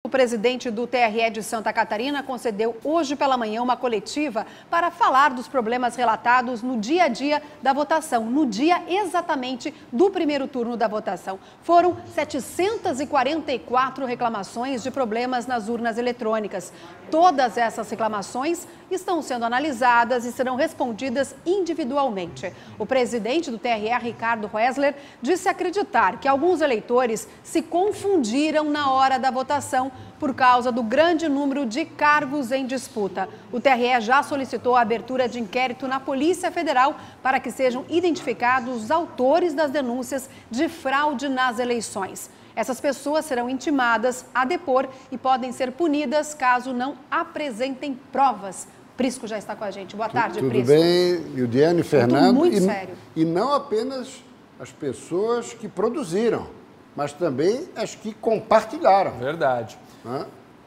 O presidente do TRE de Santa Catarina concedeu hoje pela manhã uma coletiva para falar dos problemas relatados no dia a dia da votação, no dia exatamente do primeiro turno da votação. Foram 744 reclamações de problemas nas urnas eletrônicas. Todas essas reclamações estão sendo analisadas e serão respondidas individualmente. O presidente do TRE, Ricardo Roesler, disse acreditar que alguns eleitores se confundiram na hora da votação por causa do grande número de cargos em disputa. O TRE já solicitou a abertura de inquérito na Polícia Federal para que sejam identificados os autores das denúncias de fraude nas eleições. Essas pessoas serão intimadas a depor e podem ser punidas caso não apresentem provas. Prisco já está com a gente. Boa tarde, Prisco. Tudo bem, Lidiane, Fernando. Muito sério. E não apenas as pessoas que produziram, mas também as que compartilharam. Verdade.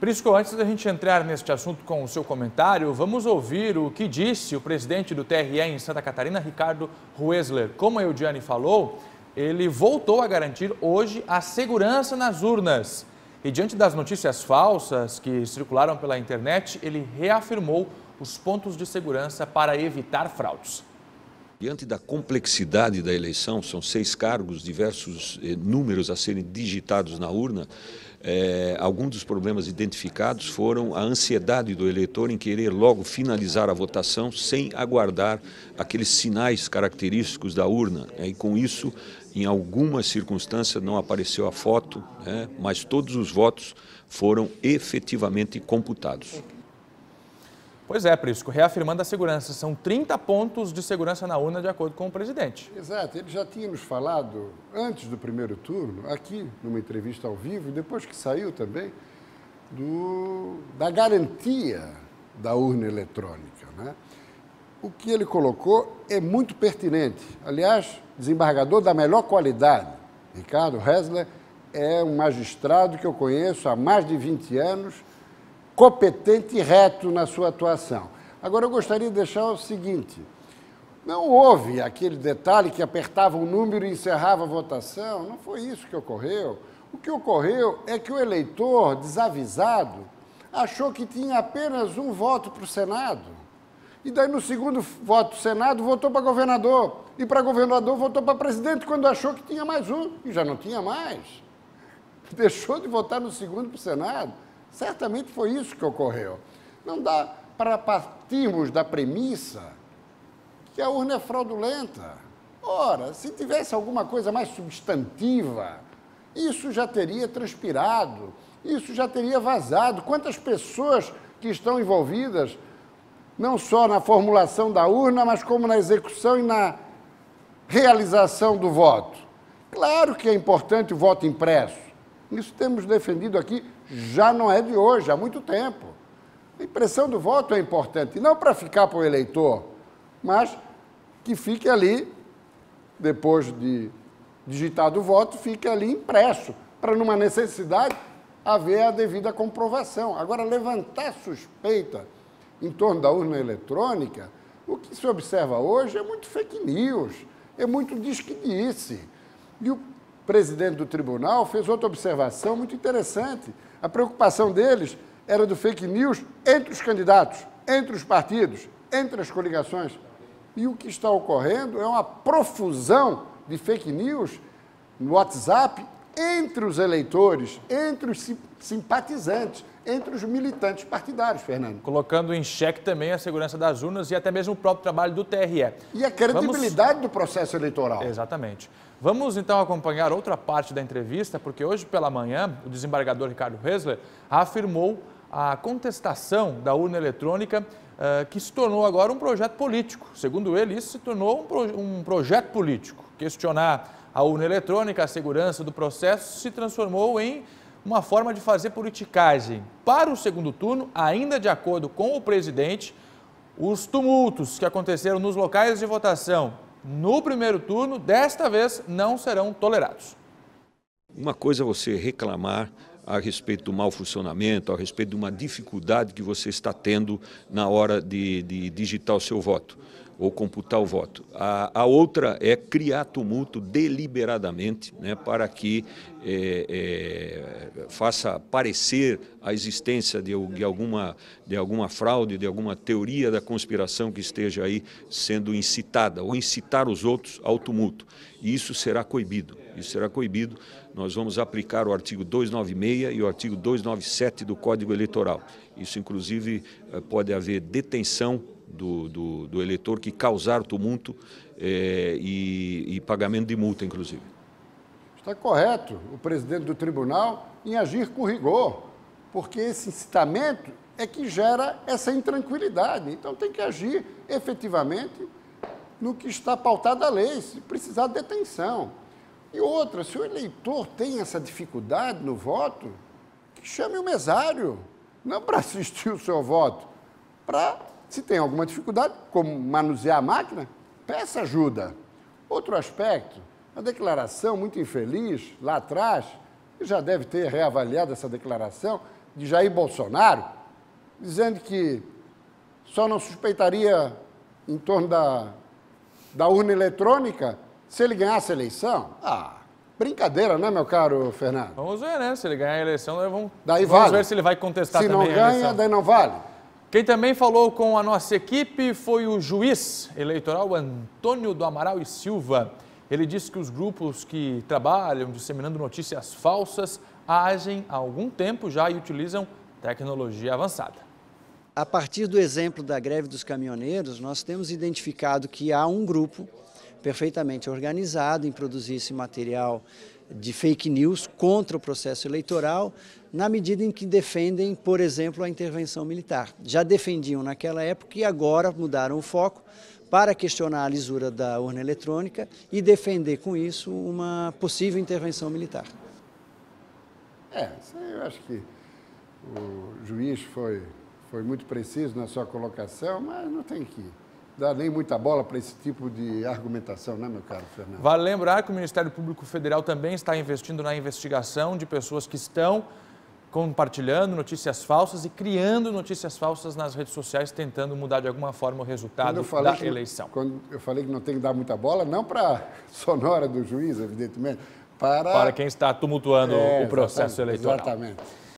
Prisco, antes da gente entrar neste assunto com o seu comentário, vamos ouvir o que disse o presidente do TRE em Santa Catarina, Ricardo Roesler. Como a Eudiane falou, ele voltou a garantir hoje a segurança nas urnas. E diante das notícias falsas que circularam pela internet, ele reafirmou os pontos de segurança para evitar fraudes. Diante da complexidade da eleição, são 6 cargos, diversos números a serem digitados na urna, alguns dos problemas identificados foram a ansiedade do eleitor em querer logo finalizar a votação sem aguardar aqueles sinais característicos da urna. E com isso, em algumas circunstâncias não apareceu a foto, mas todos os votos foram efetivamente computados. Pois é, Prisco, reafirmando a segurança, são 30 pontos de segurança na urna de acordo com o presidente. Exato, ele já tinha nos falado antes do primeiro turno, aqui numa entrevista ao vivo, e depois que saiu também, da garantia da urna eletrônica, né? O que ele colocou é muito pertinente. Aliás, desembargador da melhor qualidade, Ricardo Roesler, é um magistrado que eu conheço há mais de 20 anos, competente e reto na sua atuação. Agora, eu gostaria de deixar o seguinte, não houve aquele detalhe que apertava um número e encerrava a votação, não foi isso que ocorreu. O que ocorreu é que o eleitor, desavisado, achou que tinha apenas um voto para o Senado. E daí, no segundo voto do Senado, votou para governador. E para governador, votou para presidente, quando achou que tinha mais um. E já não tinha mais. Deixou de votar no segundo para o Senado. Certamente foi isso que ocorreu. Não dá para partirmos da premissa que a urna é fraudulenta. Ora, se tivesse alguma coisa mais substantiva, isso já teria transpirado, isso já teria vazado. Quantas pessoas que estão envolvidas, não só na formulação da urna, mas como na execução e na realização do voto? Claro que é importante o voto impresso. Isso temos defendido aqui, já não é de hoje, há muito tempo. A impressão do voto é importante, não para ficar para o eleitor, mas que fique ali, depois de digitado o voto, fique ali impresso, para numa necessidade haver a devida comprovação. Agora, levantar suspeita em torno da urna eletrônica, o que se observa hoje é muito fake news, é muito diz-que-disse. E o presidente do tribunal fez outra observação muito interessante. A preocupação deles era do fake news entre os candidatos, entre os partidos, entre as coligações. E o que está ocorrendo é uma profusão de fake news no WhatsApp entre os eleitores, entre os simpatizantes, entre os militantes partidários, Fernando. Colocando em xeque também a segurança das urnas e até mesmo o próprio trabalho do TRE. E a credibilidade do processo eleitoral. Exatamente. Vamos então acompanhar outra parte da entrevista, porque hoje pela manhã o desembargador Ricardo Roesler afirmou a contestação da urna eletrônica que se tornou agora um projeto político. Segundo ele, isso se tornou um projeto político. Questionar a urna eletrônica, a segurança do processo, se transformou em uma forma de fazer politicagem. Para o segundo turno, ainda de acordo com o presidente, os tumultos que aconteceram nos locais de votação no primeiro turno, desta vez, não serão tolerados. Uma coisa é você reclamar a respeito do mau funcionamento, a respeito de uma dificuldade que você está tendo na hora de digitar o seu voto ou computar o voto. A outra é criar tumulto deliberadamente, né, para que faça parecer a existência de alguma fraude, de alguma teoria da conspiração que esteja aí sendo incitada, ou incitar os outros ao tumulto. E isso será coibido. Isso será coibido. Nós vamos aplicar o artigo 296 e o artigo 297 do Código Eleitoral. Isso, inclusive, pode haver detenção do eleitor que causar tumulto e pagamento de multa, inclusive. Está correto o presidente do tribunal em agir com rigor, porque esse incitamento é que gera essa intranquilidade. Então tem que agir efetivamente no que está pautado a lei, se precisar de detenção. E outra, se o eleitor tem essa dificuldade no voto, que chame o mesário, não para assistir o seu voto, para, se tem alguma dificuldade, como manusear a máquina, peça ajuda. Outro aspecto, a declaração muito infeliz, lá atrás, que já deve ter reavaliado essa declaração, de Jair Bolsonaro, dizendo que só não suspeitaria em torno da urna eletrônica se ele ganhasse a eleição. Ah, brincadeira, né, meu caro Fernando? Vamos ver, né? Se ele ganhar a eleição, vamos vale. ver se ele vai contestar se também não ganha, a eleição. daí não vale. Quem também falou com a nossa equipe foi o juiz eleitoral Antônio do Amaral e Silva. Ele disse que os grupos que trabalham disseminando notícias falsas agem há algum tempo já e utilizam tecnologia avançada. A partir do exemplo da greve dos caminhoneiros, nós temos identificado que há um grupo perfeitamente organizado em produzir esse material de fake news contra o processo eleitoral, na medida em que defendem, por exemplo, a intervenção militar. Já defendiam naquela época e agora mudaram o foco para questionar a lisura da urna eletrônica e defender com isso uma possível intervenção militar. Isso aí eu acho que o juiz foi muito preciso na sua colocação, mas não tem que dar nem muita bola para esse tipo de argumentação, né, meu caro Fernando? Vale lembrar que o Ministério Público Federal também está investindo na investigação de pessoas que estão compartilhando notícias falsas e criando notícias falsas nas redes sociais, tentando mudar de alguma forma o resultado da eleição. Quando eu falei que não tem que dar muita bola, não para a sonora do juiz, evidentemente, para quem está tumultuando o processo eleitoral. Exatamente.